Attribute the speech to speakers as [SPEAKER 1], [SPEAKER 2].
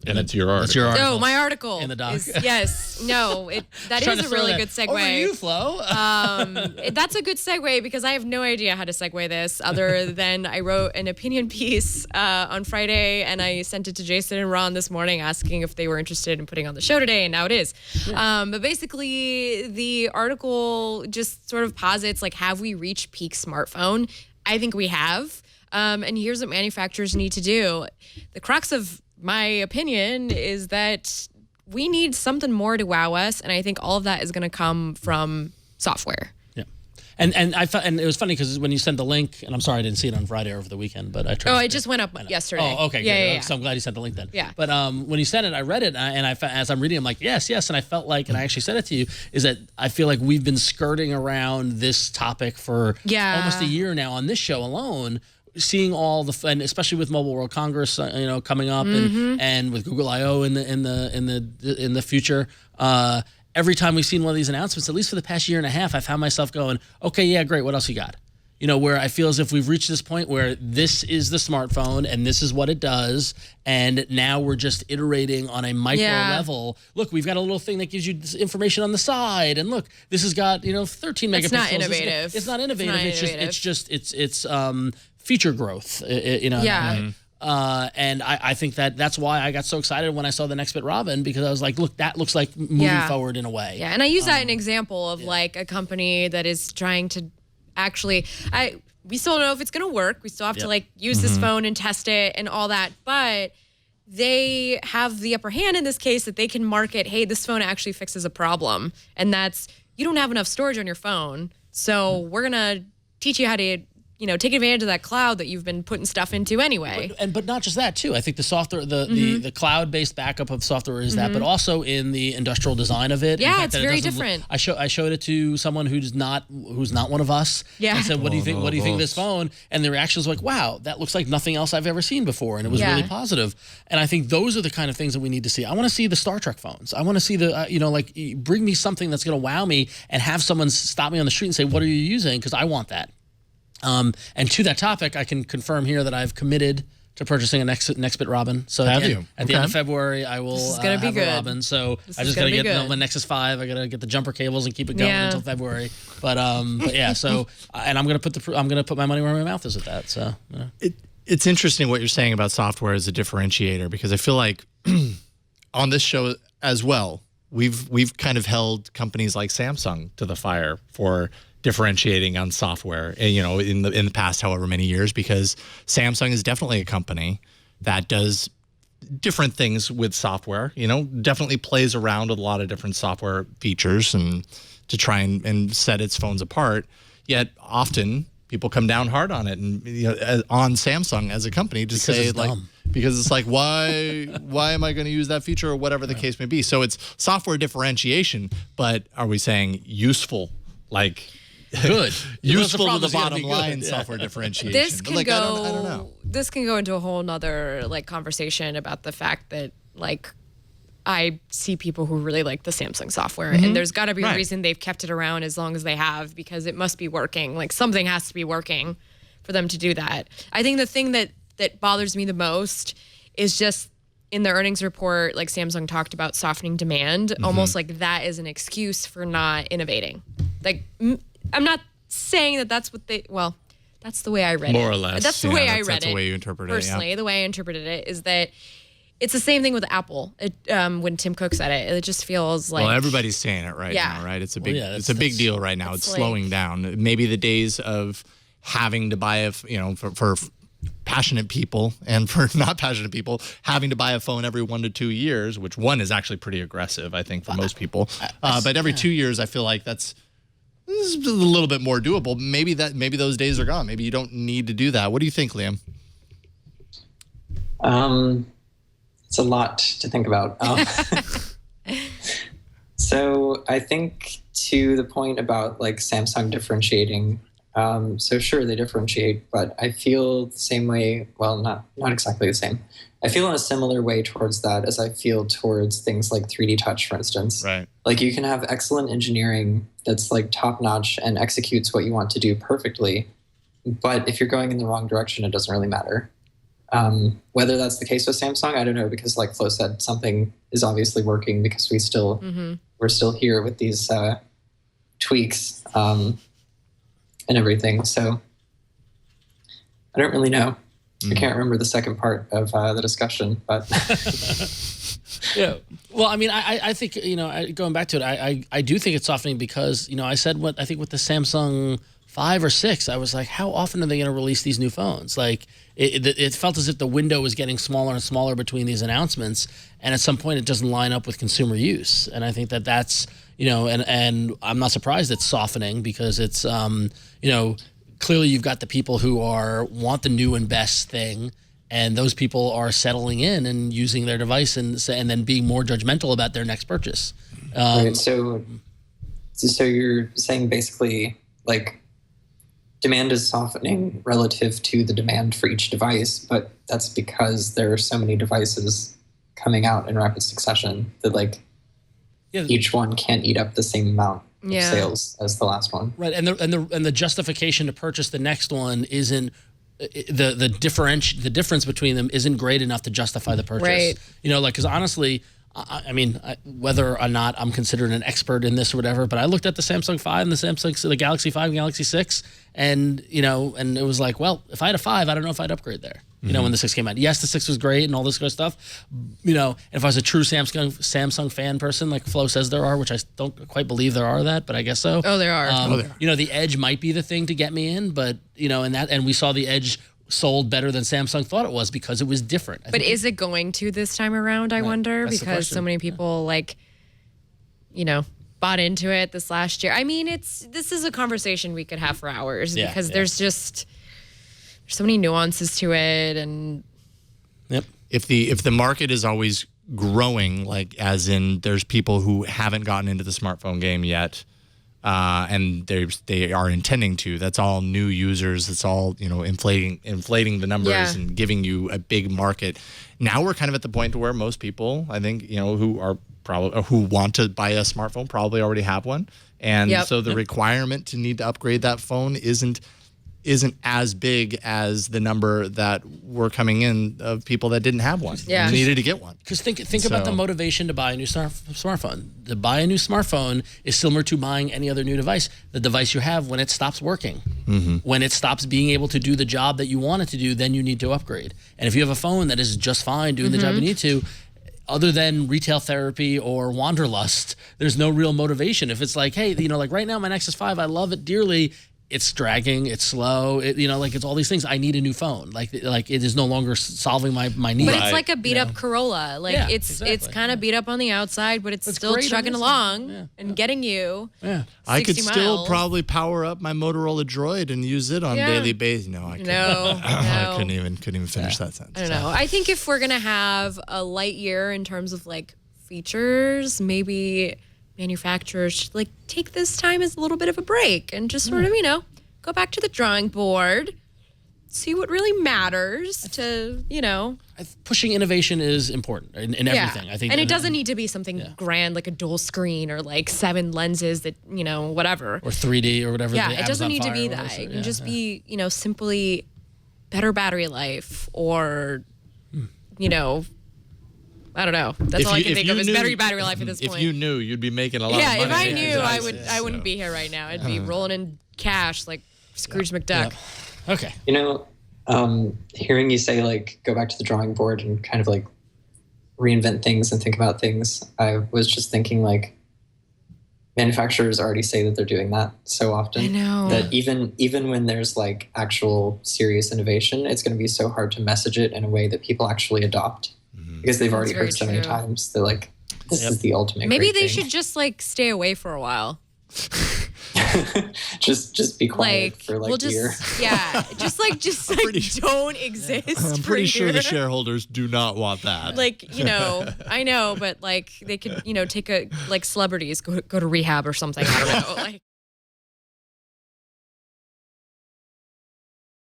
[SPEAKER 1] And it's your article.
[SPEAKER 2] It's your article.
[SPEAKER 3] Oh, my article.
[SPEAKER 2] In the doc.
[SPEAKER 3] Yes. No, that is a really good segue.
[SPEAKER 2] Over to you, Flo.
[SPEAKER 3] That's a good segue because I have no idea how to segue this other than I wrote an opinion piece on Friday and I sent it to Jason and Ron this morning asking if they were interested in putting on the show today, and now it is. Yeah. But basically, the article just sort of posits, like, have we reached peak smartphone? I think we have. And here's what manufacturers need to do. The crux of my opinion is that we need something more to wow us, and I think all of that is going to come from software.
[SPEAKER 2] Yeah, and I felt, and it was funny because when you sent the link, and I'm sorry I didn't see it on Friday or over the weekend, but I tried.
[SPEAKER 3] Oh, it just went up yesterday.
[SPEAKER 2] Oh, okay,
[SPEAKER 3] yeah,
[SPEAKER 2] good. So I'm glad you sent the link then.
[SPEAKER 3] Yeah.
[SPEAKER 2] But when you sent it, I read it, and as I'm reading, I'm like, yes, and I felt like, and I actually said it to you, is that I feel like we've been skirting around this topic for almost a year now on this show alone. Seeing all and especially with Mobile World Congress, coming up, and with Google I/O in the future, every time we've seen one of these announcements, at least for the past year and a half, I found myself going, okay, yeah, great. What else you got? Where I feel as if we've reached this point where this is the smartphone and this is what it does, and now we're just iterating on a micro level. Look, we've got a little thing that gives you information on the side, and look, this has got 13 megapixels.
[SPEAKER 3] It's not innovative.
[SPEAKER 2] It's not innovative. It's feature growth.
[SPEAKER 3] Yeah.
[SPEAKER 2] And I think that's why I got so excited when I saw the next bit Robin, because I was like, look, that looks like moving forward in a way.
[SPEAKER 3] Yeah, and I use that as an example of like a company that is trying to actually, we still don't know if it's going to work. We still have to like use this phone and test it and all that, but they have the upper hand in this case that they can market, hey, this phone actually fixes a problem. And that's, you don't have enough storage on your phone, so we're going to teach you how to take advantage of that cloud that you've been putting stuff into anyway.
[SPEAKER 2] But not just that too. I think the software, the cloud-based backup of software is that, but also in the industrial design of it.
[SPEAKER 3] Yeah, it's very different.
[SPEAKER 2] I showed it to someone who's not one of us.
[SPEAKER 3] Yeah.
[SPEAKER 2] I said, what do you think? What do you think of this phone? And the reaction was like, wow, that looks like nothing else I've ever seen before, and it was really positive. And I think those are the kind of things that we need to see. I want to see the Star Trek phones. I want to see the bring me something that's going to wow me, and have someone stop me on the street and say, what are you using? Because I want that. And to that topic, I can confirm here that I've committed to purchasing a Nextbit Robin. So at the end of February, I will have a Robin. So I just got to get my Nexus 5. I got to get the jumper cables and keep it going until February. But yeah. So and I'm gonna put my money where my mouth is at that. So
[SPEAKER 1] it's interesting what you're saying about software as a differentiator, because I feel like on this show as well, we've kind of held companies like Samsung to the fire for differentiating on software, in the past however many years, because Samsung is definitely a company that does different things with software, definitely plays around with a lot of different software features and to try and set its phones apart. Yet often people come down hard on it and on Samsung as a company to say because it's like, why am I going to use that feature, or whatever the case may be. So it's software differentiation, but are we saying useful, like
[SPEAKER 2] good,
[SPEAKER 1] useful to the bottom line software differentiation?
[SPEAKER 3] This can
[SPEAKER 1] I don't know.
[SPEAKER 3] This can go into a whole nother conversation about the fact that I see people who really like the Samsung software, and there's got to be a reason they've kept it around as long as they have, because it must be working. Like, something has to be working for them to do that. I think the thing that bothers me the most is just in the earnings report, like Samsung talked about softening demand, almost like that is an excuse for not innovating. Like, I'm not saying that that's what that's the way I read it.
[SPEAKER 1] More or less.
[SPEAKER 3] That's the way I read it.
[SPEAKER 1] That's the way you interpreted it.
[SPEAKER 3] Personally, the way I interpreted it is that it's the same thing with Apple. When Tim Cook said it, it just feels like,
[SPEAKER 1] well, everybody's saying it right now, right? It's a big, it's a big deal right now. It's slowing down. Maybe the days of having to buy for passionate people and for not passionate people, having to buy a phone every 1 to 2 years, which one is actually pretty aggressive, I think, for most people. But every 2 years, I feel like this is a little bit more doable. Maybe those days are gone. Maybe you don't need to do that. What do you think, Liam?
[SPEAKER 4] It's a lot to think about. So I think to the point about Samsung differentiating, so sure, they differentiate, but I feel the same way. Well, not exactly the same. I feel in a similar way towards that as I feel towards things like 3D Touch, for instance.
[SPEAKER 1] Right.
[SPEAKER 4] Like, you can have excellent engineering that's top notch and executes what you want to do perfectly, but if you're going in the wrong direction, it doesn't really matter. Whether that's the case with Samsung, I don't know, because like Flo said, something is obviously working because we're still here with these tweaks and everything. So I don't really know. I can't remember the second part of the discussion, but
[SPEAKER 2] yeah. Well, I mean, I think, going back to it, I do think it's softening because, I said what I think with the Samsung 5 or 6, I was like, how often are they going to release these new phones? Like, it felt as if the window was getting smaller and smaller between these announcements, and at some point it doesn't line up with consumer use. And I think that's, and I'm not surprised it's softening because it's, clearly you've got the people who want the new and best thing, and those people are settling in and using their device and then being more judgmental about their next purchase.
[SPEAKER 4] Right. So you're saying basically like demand is softening relative to the demand for each device, but that's because there are so many devices coming out in rapid succession that like each one can't eat up the same amount of sales as the last one.
[SPEAKER 2] Right, and the justification to purchase the next one isn't the difference between them isn't great enough to justify the purchase.
[SPEAKER 3] Right.
[SPEAKER 2] Because honestly, I mean, whether or not I'm considered an expert in this or whatever, but I looked at the Samsung 5 and the Galaxy 5 and Galaxy 6, and and it was like, well, if I had a 5, I don't know if I'd upgrade there. When the 6 came out. Yes, the 6 was great and all this good stuff. And if I was a true Samsung fan person, like Flo says there are, which I don't quite believe there are that, but I guess so.
[SPEAKER 3] Oh, there are.
[SPEAKER 2] The Edge might be the thing to get me in, but and we saw the Edge sold better than Samsung thought it was because it was different.
[SPEAKER 3] But is it going to this time around, I wonder?
[SPEAKER 2] That's
[SPEAKER 3] because so many people bought into it this last year. I mean, this is a conversation we could have for hours because there's so many nuances to it, and
[SPEAKER 1] if the market is always growing, like as in there's people who haven't gotten into the smartphone game yet, and they are intending to. That's all new users. It's all inflating the numbers and giving you a big market. Now we're kind of at the point to where most people, I think, who want to buy a smartphone probably already have one, and so the requirement to need to upgrade that phone isn't as big as the number that were coming in of people that didn't have one and needed to get one.
[SPEAKER 2] Because think about the motivation to buy a new smartphone. To buy a new smartphone is similar to buying any other new device. The device you have, when it stops working, when it stops being able to do the job that you want it to do, then you need to upgrade. And if you have a phone that is just fine doing the job you need to, other than retail therapy or wanderlust, there's no real motivation. If it's like, hey, like right now my Nexus 5, I love it dearly. It's dragging, it's slow, it's all these things. I need a new phone. Like it is no longer solving my needs.
[SPEAKER 3] But it's like a beat up Corolla. Like it's kind of beat up on the outside, but it's still chugging along and getting you.
[SPEAKER 2] Yeah.
[SPEAKER 3] 60
[SPEAKER 1] I could still
[SPEAKER 3] miles.
[SPEAKER 1] probably power up my Motorola Droid and use it on daily basis. No, I couldn't.
[SPEAKER 3] No.
[SPEAKER 1] I couldn't even finish that sentence.
[SPEAKER 3] I don't know. I think if we're gonna have a light year in terms of like features, maybe manufacturers should like take this time as a little bit of a break and just sort of, go back to the drawing board, see what really matters to,
[SPEAKER 2] Pushing innovation is important in everything. I think,
[SPEAKER 3] and it doesn't need to be something grand like a dual screen or like 7 lenses that, whatever.
[SPEAKER 2] Or 3D or whatever.
[SPEAKER 3] Yeah, it doesn't need to be that. It can just be, simply better battery life or, I don't know. That's all I can think of is better battery life at this point.
[SPEAKER 1] If you knew, you'd be making a lot of money.
[SPEAKER 3] Yeah, if I knew, I wouldn't be here right now. I'd be rolling in cash like Scrooge McDuck.
[SPEAKER 2] Yeah. Okay.
[SPEAKER 4] Hearing you say like go back to the drawing board and kind of like reinvent things and think about things, I was just thinking like manufacturers already say that they're doing that so often.
[SPEAKER 3] I know.
[SPEAKER 4] That even when there's like actual serious innovation, it's going to be so hard to message it in a way that people actually adopt. Because they've already heard so many times. They're like, this is the ultimate.
[SPEAKER 3] Maybe they
[SPEAKER 4] thing.
[SPEAKER 3] should just like stay away for a while.
[SPEAKER 4] just be quiet for like a year.
[SPEAKER 3] Yeah, just don't exist.
[SPEAKER 1] I'm pretty sure the shareholders do not want that.
[SPEAKER 3] Like, I know, but like they could, take a like celebrities go to rehab or something. I don't know. Like